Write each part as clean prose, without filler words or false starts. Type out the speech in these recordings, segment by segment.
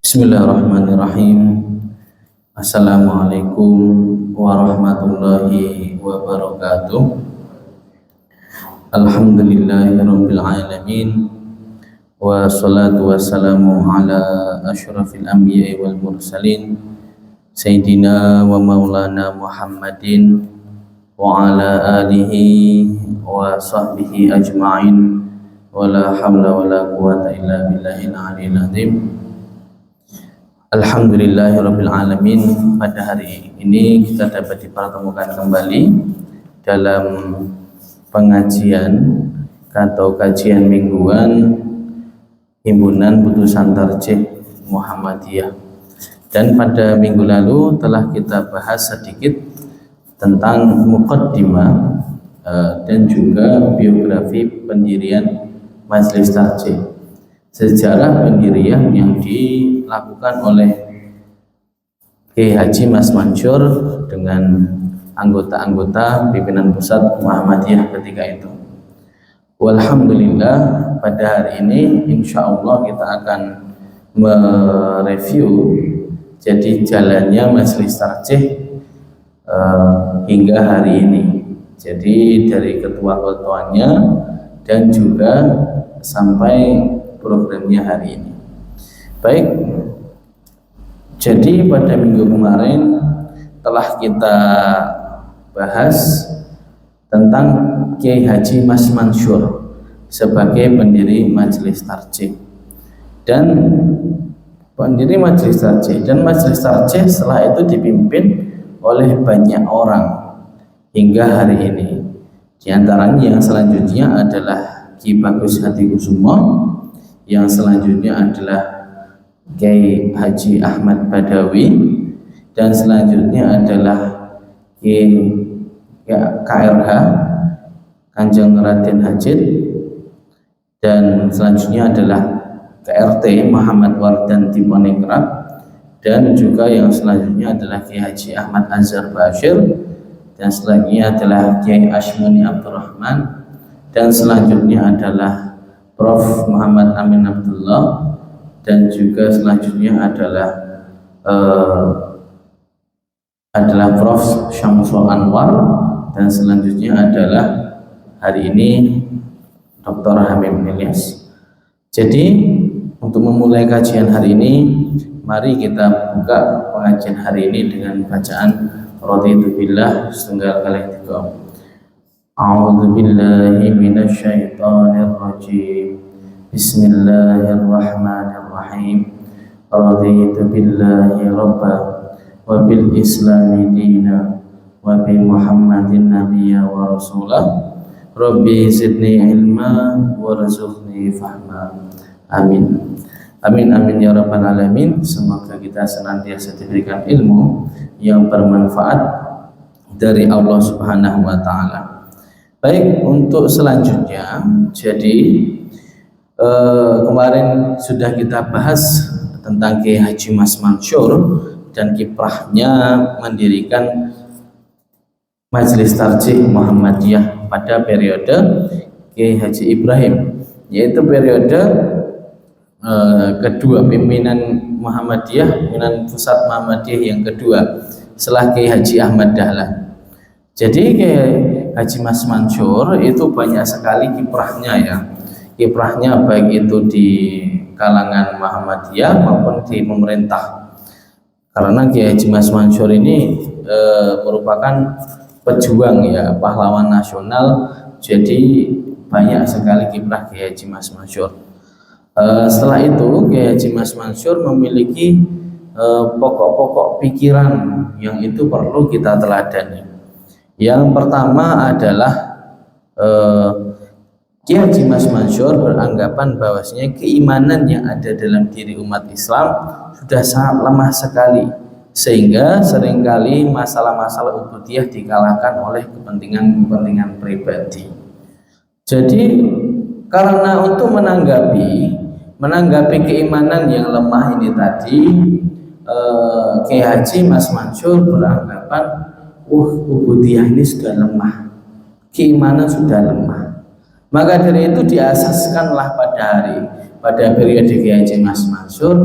Bismillahirrahmanirrahim. Assalamualaikum warahmatullahi wabarakatuh. Alhamdulillahirabbil alamin. Wassalatu wassalamu ala asyrafil anbiya'i wal mursalin Sayyidina wa maulana Muhammadin wa ala alihi wa sahbihi ajma'in. Wala hawla wala quwata illa billahil aliyil azim. Alhamdulillahirabbil alamin. Pada hari ini kita dapat dipertemukan kembali dalam pengajian atau kajian mingguan Himpunan Putusan Tarjih Muhammadiyah. Dan pada minggu lalu telah kita bahas sedikit tentang muqaddimah dan juga biografi pendirian Majelis Tarjih, sejarah pendirian yang dilakukan oleh Kiai Haji Mas Mansur dengan anggota-anggota pimpinan pusat Muhammadiyah ketika itu. Walhamdulillah, pada hari ini insya Allah kita akan mereview jadi jalannya Majelis Tarjih hingga hari ini. Jadi dari ketua-ketuanya dan juga sampai programnya hari ini. Baik, jadi pada minggu kemarin telah kita bahas tentang Kiai Haji Mas Mansur sebagai pendiri Majelis Tarjih dan Majelis Tarjih setelah itu dipimpin oleh banyak orang hingga hari ini. Di antaranya yang selanjutnya adalah Ki Bagus Hatikusumo, yang selanjutnya adalah Kiai Haji Ahmad Badawi, dan selanjutnya adalah KRH Kanjeng Raden Hajid, dan selanjutnya adalah KRT Muhammad Wardan Timoningrat, dan juga yang selanjutnya adalah Kiai Haji Ahmad Azhar Bashir, dan selanjutnya adalah Kiai Ashmuni Abdurrahman, dan selanjutnya adalah Prof. Muhammad Amin Abdullah, dan juga selanjutnya adalah Prof. Syamsul Anwar, dan selanjutnya adalah hari ini Dr. Hamim Ilyas. Jadi untuk memulai kajian hari ini, mari kita buka pengajian hari ini dengan bacaan Raditu billah setunggal kali tiga. A'udzu billahi minasyaitonir rajim. Bismillahirrahmanirrahim. Raditu billahi rabba wa bil islami dina wa bi Muhammadin nabiyya wa rasulah. Rabbi zidni ilma warzuqni fahma. Amin. Amin amin ya rabbal alamin. Semoga kita senantiasa diberikan ilmu yang bermanfaat dari Allah Subhanahu wa taala. Baik, untuk selanjutnya, jadi kemarin sudah kita bahas tentang Kiai Haji Mas Mansur dan kiprahnya mendirikan Majelis Tarjih Muhammadiyah pada periode Kiai Haji Ibrahim, yaitu periode kedua pimpinan Muhammadiyah, pimpinan pusat Muhammadiyah yang kedua setelah Kiai Haji Ahmad Dahlan. Jadi Kiai Haji Mas Mansur itu banyak sekali kiprahnya ya. Kiprahnya baik itu di kalangan Muhammadiyah maupun di pemerintah. Karena Kiai Haji Mas Mansur ini merupakan pejuang ya, pahlawan nasional. Jadi banyak sekali kiprah Kiai Haji Mas Mansur. Setelah itu Kiai Haji Mas Mansur memiliki pokok-pokok pikiran yang itu perlu kita teladani. Yang pertama adalah Kiai Haji Mas Mansur beranggapan bahwasanya keimanan yang ada dalam diri umat Islam sudah sangat lemah sekali, sehingga seringkali masalah-masalah ubudiyah dikalahkan oleh kepentingan-kepentingan pribadi. Jadi karena untuk menanggapi keimanan yang lemah ini tadi, Kiai Haji Mas Mansur beranggapan ubudiyah ini sudah lemah, keimanan sudah lemah. Maka dari itu diasaskanlah pada periode Kiai Haji Mas Mansur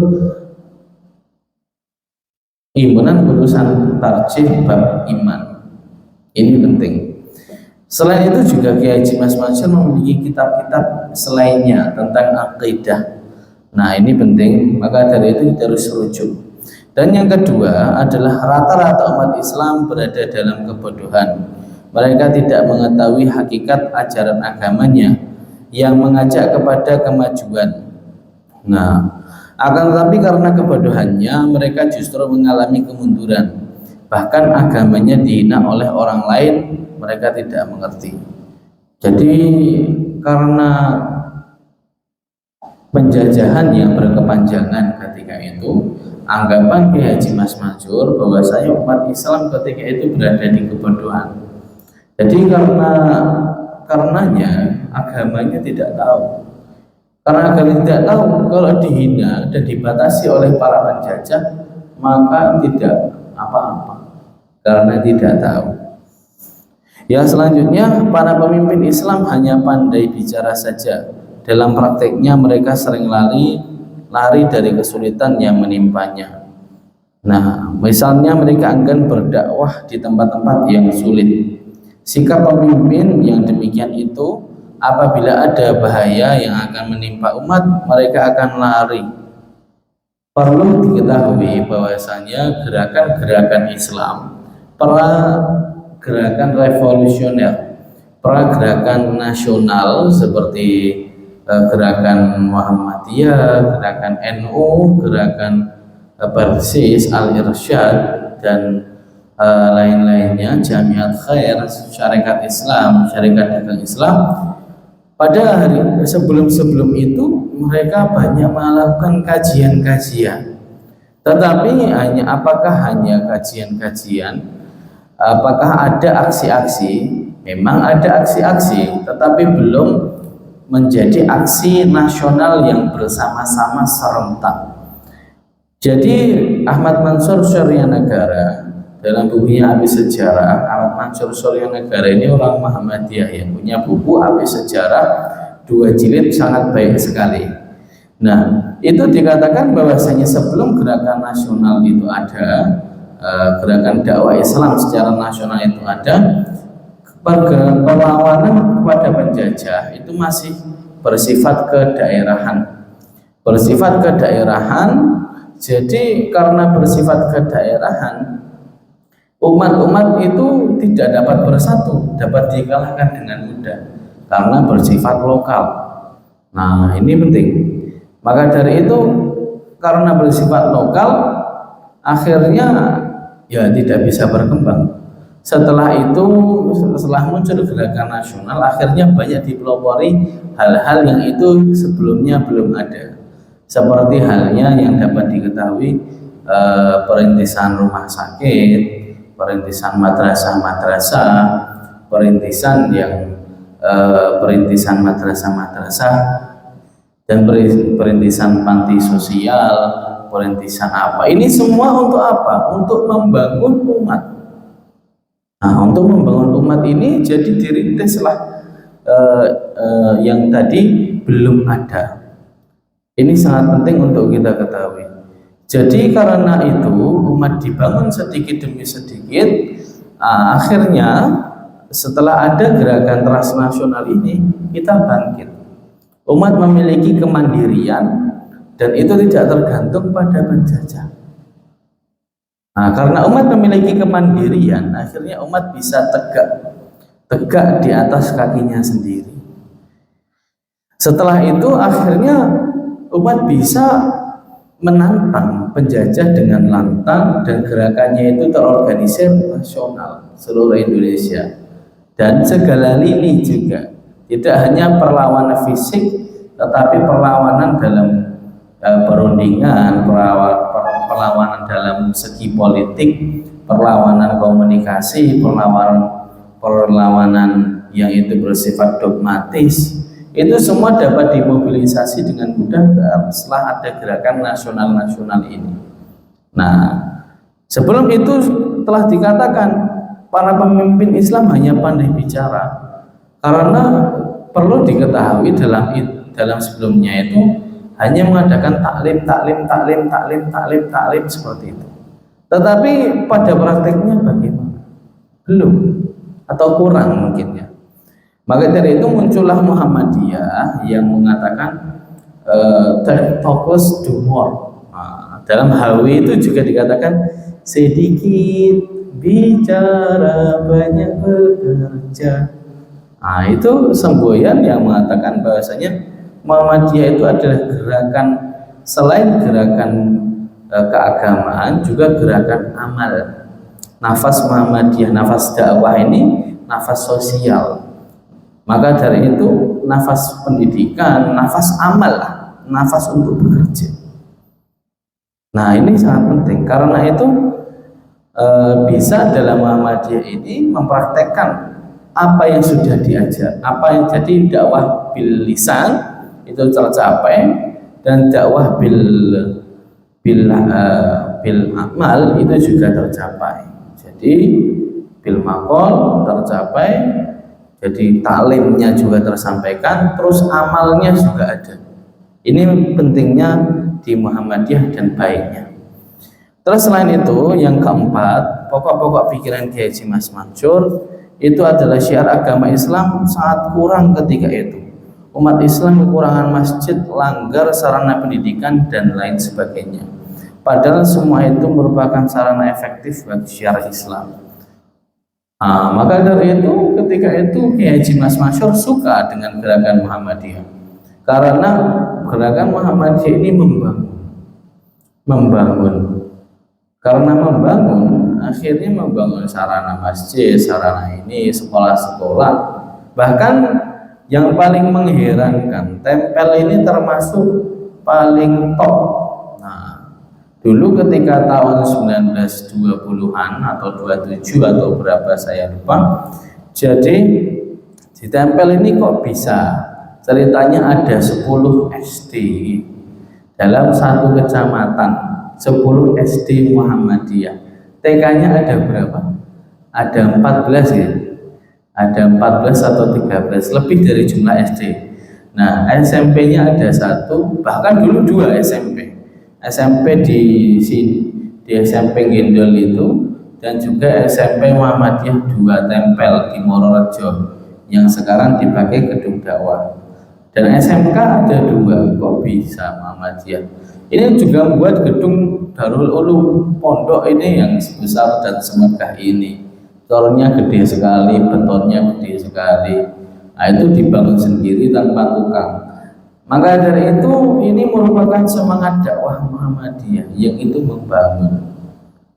Himpunan urusan tarjih bab iman. Ini penting. Selain itu juga Kiai Haji Mas Mansur memiliki kitab-kitab selainnya tentang akidah. Nah ini penting, maka dari itu kita harus rujuk. Dan yang kedua adalah rata-rata umat Islam berada dalam kebodohan. Mereka tidak mengetahui hakikat ajaran agamanya yang mengajak kepada kemajuan. Nah, akan tetapi karena kebodohannya mereka justru mengalami kemunduran. Bahkan agamanya dihina oleh orang lain, mereka tidak mengerti. Jadi karena penjajahan yang berkepanjangan ketika itu, anggapan Kiai Haji Mas Mansur bahwasanya umat Islam ketika itu berada di kebodohan. Jadi karenanya agamanya tidak tahu. Karena agamanya tidak tahu, kalau dihina dan dibatasi oleh para penjajah, maka tidak apa-apa. Karena tidak tahu. Yang selanjutnya, para pemimpin Islam hanya pandai bicara saja. Dalam prakteknya mereka sering lari dari kesulitan yang menimpanya. Nah, misalnya mereka enggan berdakwah di tempat-tempat yang sulit. Sikap pemimpin yang demikian itu, apabila ada bahaya yang akan menimpa umat, mereka akan lari. Perlu diketahui bahwasanya gerakan-gerakan Islam, gerakan revolusioner, gerakan nasional seperti gerakan Muhammadiyah, gerakan NU, gerakan Persis, Al-Irsyad, dan lain-lainnya, Jamiat Khair, Syarikat Islam, Syarikat Dagang Islam. Pada hari sebelum itu mereka banyak melakukan kajian-kajian. Tetapi apakah hanya kajian-kajian? Apakah ada aksi-aksi? Memang ada aksi-aksi, tetapi belum menjadi aksi nasional yang bersama-sama serentak. Jadi Ahmad Mansur Suryanagara dalam bukunya Api Sejarah, Ahmad Mansur Suryanagara ini orang Muhammadiyah yang punya buku Api Sejarah 2 jilid sangat baik sekali. Nah, itu dikatakan bahwasanya sebelum gerakan nasional itu ada, gerakan dakwah Islam secara nasional itu ada, perlawanan kepada penjajah itu masih bersifat kedaerahan. Bersifat kedaerahan, jadi karena bersifat kedaerahan, umat-umat itu tidak dapat bersatu, dapat dikalahkan dengan mudah karena bersifat lokal. Nah, ini penting. Maka dari itu, karena bersifat lokal, akhirnya ya tidak bisa berkembang. Setelah itu, setelah muncul gerakan nasional, akhirnya banyak dipelopori hal-hal yang itu sebelumnya belum ada. Seperti halnya yang dapat diketahui perintisan rumah sakit, perintisan madrasah-madrasah, perintisan madrasah-madrasah, dan perintisan panti sosial, perintisan apa. Ini semua untuk apa? Untuk membangun umat. Nah, untuk membangun umat ini jadi dirintislah yang tadi belum ada. Ini sangat penting untuk kita ketahui. Jadi karena itu umat dibangun sedikit demi sedikit, akhirnya setelah ada gerakan transnasional ini, kita bangkit. Umat memiliki kemandirian dan itu tidak tergantung pada penjajah. Nah, karena umat memiliki kemandirian, akhirnya umat bisa tegak di atas kakinya sendiri. Setelah itu akhirnya umat bisa menantang penjajah dengan lantang, dan gerakannya itu terorganisir nasional seluruh Indonesia dan segala lini juga. Tidak hanya perlawanan fisik, tetapi perlawanan dalam perundingan, perlawanan dalam segi politik, perlawanan komunikasi, perlawanan yang itu bersifat dogmatis. Itu semua dapat dimobilisasi dengan mudah setelah ada gerakan nasional ini. Nah, sebelum itu telah dikatakan para pemimpin Islam hanya pandai bicara, karena perlu diketahui dalam sebelumnya itu hanya mengadakan taklim seperti itu. Tetapi pada prakteknya bagaimana? Belum atau kurang mungkin ya. Maka dari itu muncullah Muhammadiyah yang mengatakan talk less do more. Dalam HW itu juga dikatakan sedikit bicara banyak bekerja. Itu semboyan yang mengatakan bahwasanya Muhammadiyah itu adalah gerakan, selain gerakan keagamaan, juga gerakan amal. Nafas Muhammadiyah, nafas dakwah ini nafas sosial. Maka dari itu nafas pendidikan, nafas amal lah, nafas untuk bekerja. Nah ini sangat penting, karena itu bisa dalam Muhammadiyah ini mempraktekkan apa yang sudah diajar, apa yang jadi dakwah bil lisan itu tercapai, dan dakwah bil amal itu juga tercapai. Jadi bil maqal tercapai, jadi taklimnya juga tersampaikan, terus amalnya juga ada. Ini pentingnya di Muhammadiyah dan baiknya. Terus selain itu, yang keempat, pokok-pokok pikiran Kiai Haji Mas Mansur itu adalah syiar agama Islam sangat kurang ketika itu. Umat Islam kekurangan masjid, langgar, sarana pendidikan, dan lain sebagainya. Padahal semua itu merupakan sarana efektif bagi syiar Islam. Maka dari itu ketika itu Kiai Haji Mas Mansur suka dengan gerakan Muhammadiyah, karena gerakan Muhammadiyah ini membangun. Karena membangun, akhirnya membangun sarana masjid, sarana ini, sekolah-sekolah. Bahkan yang paling mengherankan, tempel ini termasuk paling top. Nah, dulu ketika tahun 1920-an atau 27 atau berapa saya lupa, jadi di tempel ini kok bisa, ceritanya ada 10 SD dalam satu kecamatan, 10 SD Muhammadiyah. TK-nya ada berapa? Ada 14 ya. Ada 14 atau 13, lebih dari jumlah SD. Nah, SMP-nya ada 1, bahkan dulu 2 SMP. SMP di sini, di SMP Gendol itu, dan juga SMP Muhammadiyah 2 Tempel di Mororejo yang sekarang dipakai gedung dakwah. Dan SMK ada 2, kok bisa Muhammadiyah? Ini juga membuat gedung Darul Ulum pondok ini yang sebesar dan semegah ini. Tornya gede sekali, betonnya gede sekali. Nah, itu dibangun sendiri tanpa tukang. Maka dari itu ini merupakan semangat dakwah Muhammadiyah yang itu membangun,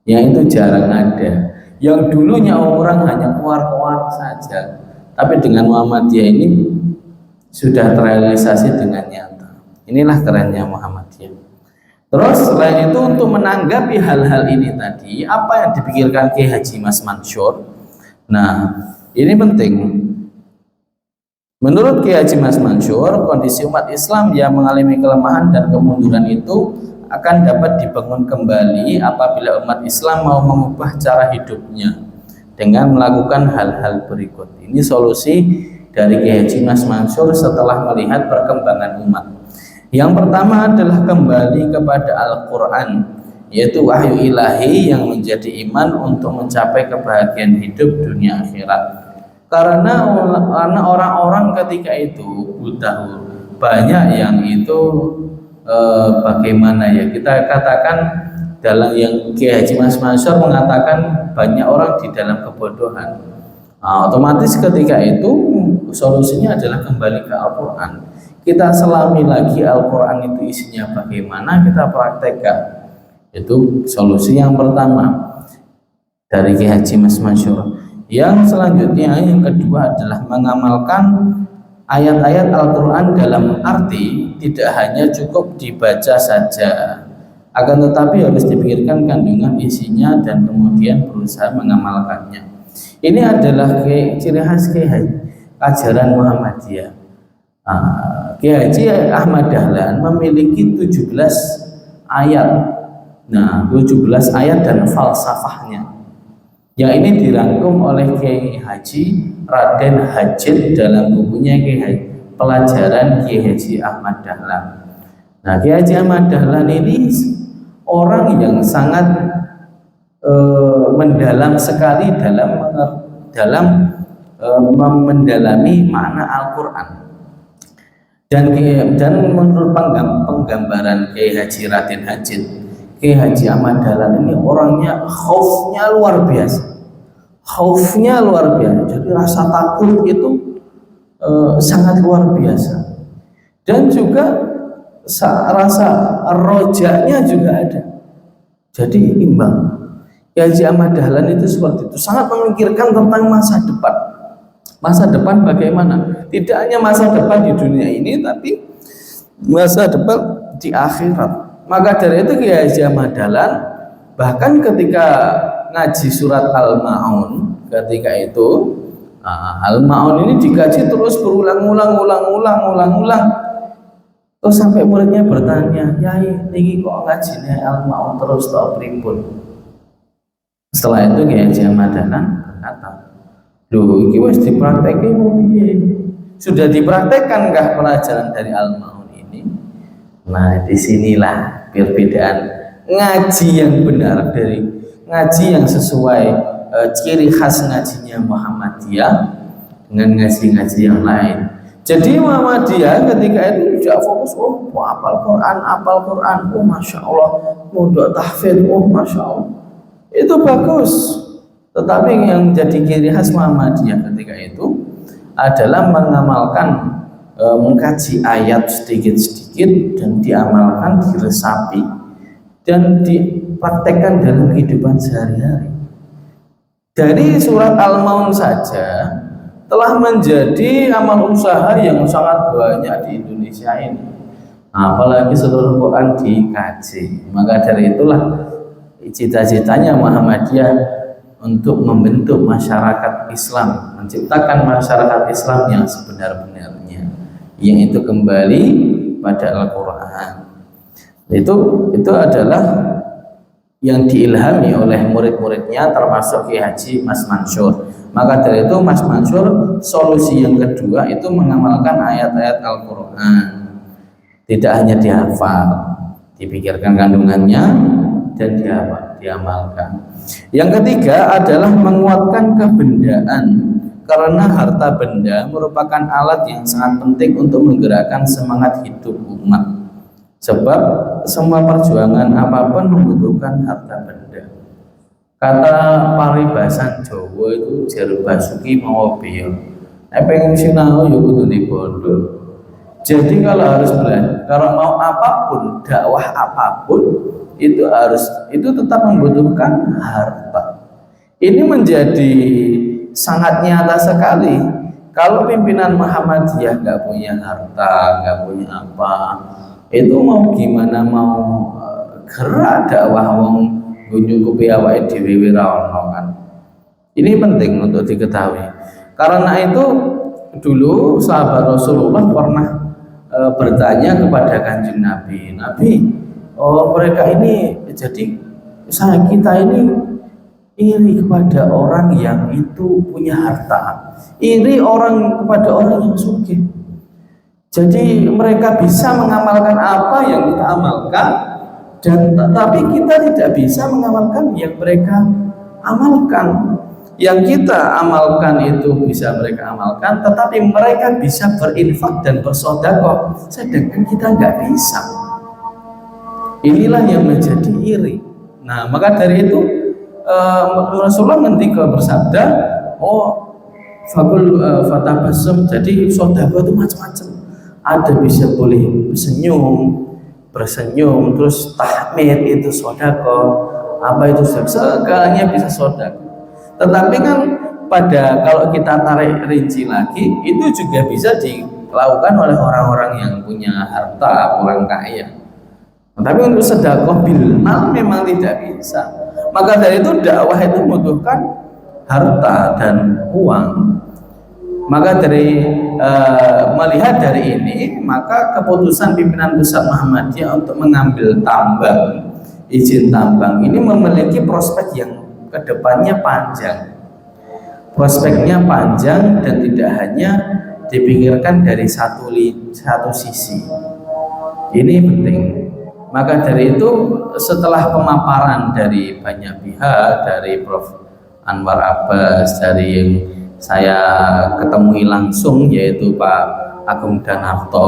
yang itu jarang ada. Yang dulunya orang hanya kuar-kuar saja, tapi dengan Muhammadiyah ini sudah terrealisasi dengan nyata. Inilah kerennya Muhammadiyah. Terus selain itu, untuk menanggapi hal-hal ini tadi, apa yang dipikirkan Kiai Haji Mas Mansur? Nah, ini penting. Menurut Kiai Haji Mas Mansur, kondisi umat Islam yang mengalami kelemahan dan kemunduran itu akan dapat dibangun kembali apabila umat Islam mau mengubah cara hidupnya dengan melakukan hal-hal berikut. Ini solusi dari Kiai Haji Mas Mansur setelah melihat perkembangan umat. Yang pertama adalah kembali kepada Al-Quran, yaitu wahyu ilahi yang menjadi iman untuk mencapai kebahagiaan hidup dunia akhirat. Karena orang-orang ketika itu buta, banyak yang itu bagaimana ya, kita katakan dalam yang Kiai Haji Mas Mansur mengatakan banyak orang di dalam kebodohan. Otomatis ketika itu solusinya adalah kembali ke Al-Quran. Kita selami lagi Al-Quran itu isinya bagaimana, kita praktekkan. Itu solusi yang pertama dari Kiai Haji Mas Mansur. Yang selanjutnya, yang kedua adalah mengamalkan ayat-ayat Al-Quran dalam arti tidak hanya cukup dibaca saja, akan tetapi harus dipikirkan kandungan isinya dan kemudian berusaha mengamalkannya. Ini adalah ciri khas ajaran Muhammadiyah. Kiai Haji Ahmad Dahlan memiliki 17 ayat. Nah, 17 ayat dan falsafahnya. Yang ini dirangkum oleh Kiai Haji Raden Hajid dalam bukunya Pelajaran Kiai Haji Ahmad Dahlan. Nah, Kiai Haji Ahmad Dahlan ini orang yang sangat mendalam sekali dalam mendalami makna Al-Quran. Dan menurut penggambaran Kiai Haji Raden Hajid, Kiai Haji Ahmad Dahlan ini orangnya khaufnya luar biasa. Khaufnya luar biasa. Jadi rasa takut itu sangat luar biasa. Dan juga rasa rojaknya juga ada. Jadi imbang. Kiai Haji Ahmad Dahlan itu seperti itu, sangat memikirkan tentang masa depan. Masa depan bagaimana? Tidak hanya masa depan di dunia ini, tapi masa depan di akhirat. Maka dari itu Kiai Haji Ahmad Dahlan bahkan ketika ngaji surat Al-Ma'un, ketika itu Al-Ma'un ini dikaji terus berulang-ulang. Terus sampai muridnya bertanya, "Yai, niki kok ngajine Al-Ma'un terus tok pripun?" Setelah itu Kiai Haji Ahmad Dahlan berkata, "Loh, iki wis dipraktekke piye? Sudah dipraktekkan kah pelajaran dari Al-Ma'un ini?" Nah, disinilah perbedaan ngaji yang benar dari ngaji yang sesuai ciri khas ngajinya Muhammadiyah dengan ngaji-ngaji yang lain. Jadi Muhammadiyah ketika itu tidak fokus, hafal Quran, masya Allah, mondok tahfidz, masya Allah, itu bagus. Tetapi yang menjadi ciri khas Muhammadiyah ketika itu adalah mengamalkan, mengkaji ayat sedikit-sedikit dan diamalkan, diresapi dan dipraktekkan dalam kehidupan sehari-hari. Dari surat Al-Maun saja telah menjadi amal usaha yang sangat banyak di Indonesia ini. Apalagi seluruh Quran dikaji. Maka dari itulah cita-citanya Muhammadiyah untuk membentuk masyarakat Islam, menciptakan masyarakat Islam yang sebenar-benarnya, yang itu kembali pada Al-Quran. Itu adalah yang diilhami oleh murid-muridnya, termasuk Kiai Haji Mas Mansur. Maka dari itu Mas Mansur solusi yang kedua itu mengamalkan ayat-ayat Al-Quran. Tidak hanya dihafal, dipikirkan kandungannya dan diamalkan. Yang ketiga adalah menguatkan kebendaan, karena harta benda merupakan alat yang sangat penting untuk menggerakkan semangat hidup umat. Sebab semua perjuangan apapun membutuhkan harta benda. Kata paribasan Jawa itu jar basuki mau biyo. Pengen sinau ya kudu di pondok. Jadi kalau harus belajar, kalau mau apapun, dakwah apapun itu tetap membutuhkan harta. Ini menjadi sangat nyata sekali. Kalau pimpinan Muhammadiyah nggak punya harta, nggak punya apa, itu mau gimana, mau gerak dakwah wong nyukupi awake dhewe ora ono kan. Ini penting untuk diketahui. Karena itu dulu sahabat Rasulullah pernah bertanya kepada Kanjeng Nabi, mereka ini jadi kita ini iri kepada orang yang itu punya harta, iri kepada orang yang sugih. Jadi mereka bisa mengamalkan apa yang kita amalkan, tapi kita tidak bisa mengamalkan yang mereka amalkan. Yang kita amalkan itu bisa mereka amalkan, tetapi mereka bisa berinfak dan bersedekah, sedangkan kita nggak bisa. Inilah yang menjadi iri. Nah, maka dari itu Rasulullah ketika bersabda, fakul fatabasum. Jadi sedekah itu macam-macam. Ada bisa boleh bersenyum, terus tahmid itu sedekah, apa itu segalanya bisa sedekah. Tetapi kan kalau kita tarik rinci lagi, itu juga bisa dilakukan oleh orang-orang yang punya harta, orang kaya. Tapi untuk sedekah bil mal memang tidak bisa. Maka dari itu dakwah itu membutuhkan harta dan uang. Maka melihat dari ini, maka keputusan pimpinan pusat Muhammadiyah untuk mengambil izin tambang ini memiliki prospek yang kedepannya panjang. Prospeknya panjang dan tidak hanya dipikirkan dari satu sisi. Ini penting. Maka dari itu setelah pemaparan dari banyak pihak, dari Prof. Anwar Abbas, dari yang saya ketemui langsung yaitu Pak Agung Danarto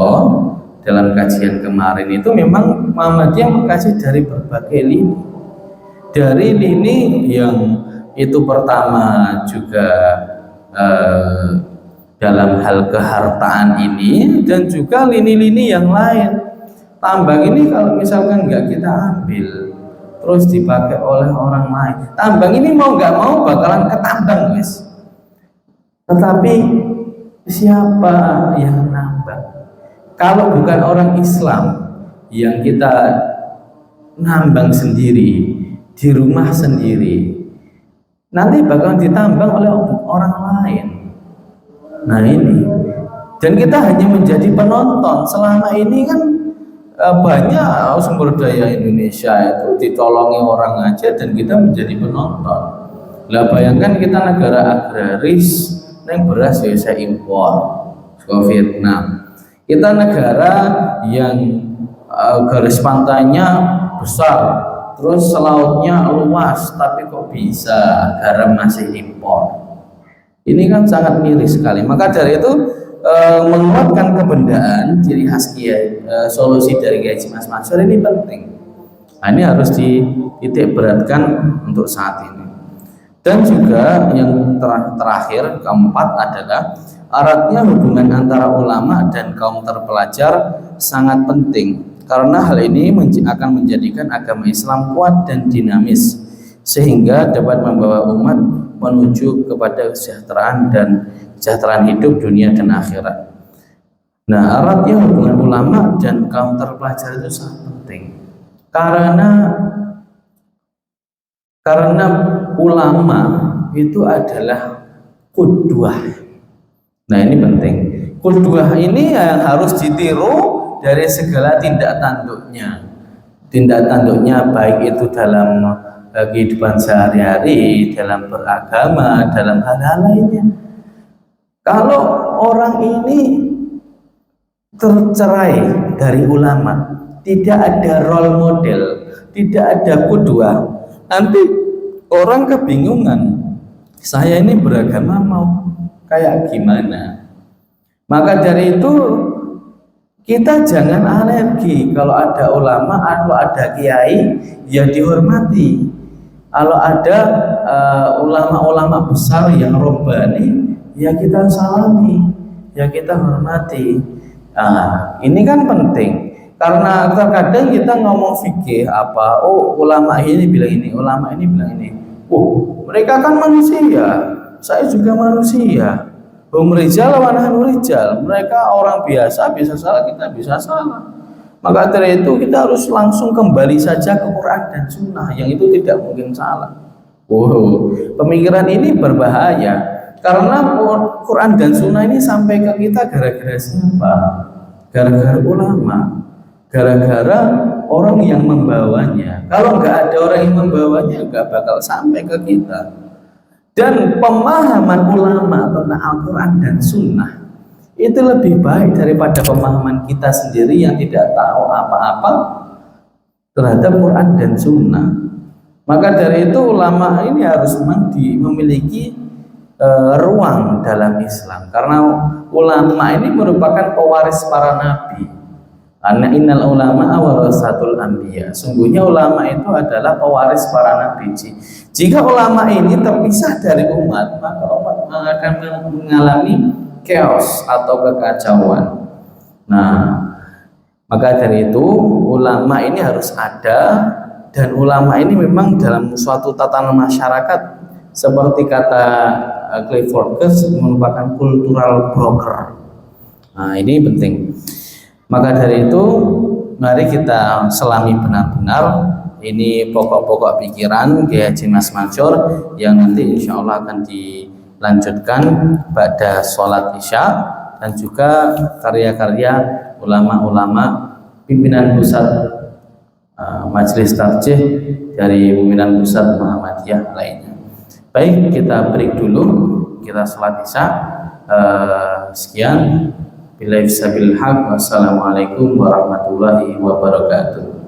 dalam kajian kemarin, itu memang Muhammadiyah mengkaji dari berbagai lini. Dari lini yang itu pertama juga dalam hal kehartaan ini, dan juga lini-lini yang lain. Tambang ini kalau misalkan nggak kita ambil terus dipakai oleh orang lain, tambang ini mau nggak mau bakalan ketambang, guys. Tetapi siapa yang nambang? Kalau bukan orang Islam yang kita nambang sendiri di rumah sendiri, nanti bakalan ditambang oleh orang lain. Nah ini, dan kita hanya menjadi penonton. Selama ini kan banyak sumber daya Indonesia itu ditolongi orang aja dan kita menjadi penonton. Lah bayangkan kita negara agraris, yang beras ya saya impor ke Vietnam. Kita negara yang garis pantainya besar, terus lautnya luas, tapi kok bisa garam masih impor? Ini kan sangat miris sekali. Maka dari itu menguatkan kebendaan, ciri khas Kiai, solusi dari Kiai Haji Mas Mansur ini penting. Nah, ini harus dititik beratkan untuk saat ini. Dan juga yang terakhir, keempat adalah eratnya hubungan antara ulama dan kaum terpelajar sangat penting, karena hal ini akan menjadikan agama Islam kuat dan dinamis, sehingga dapat membawa umat menuju kepada kesejahteraan hidup dunia dan akhirat. Nah, eratnya hubungan ulama dan kaum terpelajar itu sangat penting, karena ulama itu adalah qudwah. Nah, ini penting. Qudwah ini yang harus ditiru dari segala tindak tanduknya, baik itu dalam kehidupan sehari-hari, dalam beragama, dalam hal-hal lainnya. Kalau orang ini tercerai dari ulama, tidak ada role model, tidak ada qudwah, nanti orang kebingungan, saya ini beragama mau kayak gimana. Maka dari itu kita jangan alergi. Kalau ada ulama, kalau ada kiai, ya dihormati. Kalau ada ulama-ulama besar yang robbani, ya kita salami, ya kita hormati. Nah, ini kan penting, karena terkadang kita ngomong fikih apa, oh ulama ini bilang ini, ulama ini bilang ini. Mereka kan manusia, saya juga manusia. Rijal wa nahnu rijal. Mereka orang biasa, bisa salah, kita bisa salah. Maka dari itu kita harus langsung kembali saja ke Quran dan Sunnah, yang itu tidak mungkin salah. Pemikiran ini berbahaya, karena Quran dan Sunnah ini sampai ke kita gara-gara siapa? Gara-gara ulama, gara-gara orang yang membawanya. Kalau nggak ada orang yang membawanya, nggak bakal sampai ke kita. Dan pemahaman ulama tentang Al-Quran dan Sunnah itu lebih baik daripada pemahaman kita sendiri yang tidak tahu apa-apa terhadap Quran dan Sunnah. Maka dari itu ulama ini harus memiliki ruang dalam Islam, karena ulama ini merupakan pewaris para nabi. Anna innal ulama warasatul anbiya. Sungguhnya ulama itu adalah pewaris para nabi. Jika ulama ini terpisah dari umat, maka umat akan mengalami chaos atau kekacauan. Nah, maka dari itu ulama ini harus ada, dan ulama ini memang dalam suatu tatanan masyarakat, seperti kata Clifford Geertz, merupakan cultural broker. Nah, ini penting. Maka dari itu mari kita selami benar-benar ini pokok-pokok pikiran Kiai Haji Mas Mansur yang nanti insya Allah akan dilanjutkan pada sholat isya, dan juga karya-karya ulama-ulama pimpinan pusat majelis tarjih dari pimpinan pusat Muhammadiyah lainnya. Baik, kita break dulu, kita sholat isya. Sekian. Wassalamualaikum warahmatullahi wabarakatuh.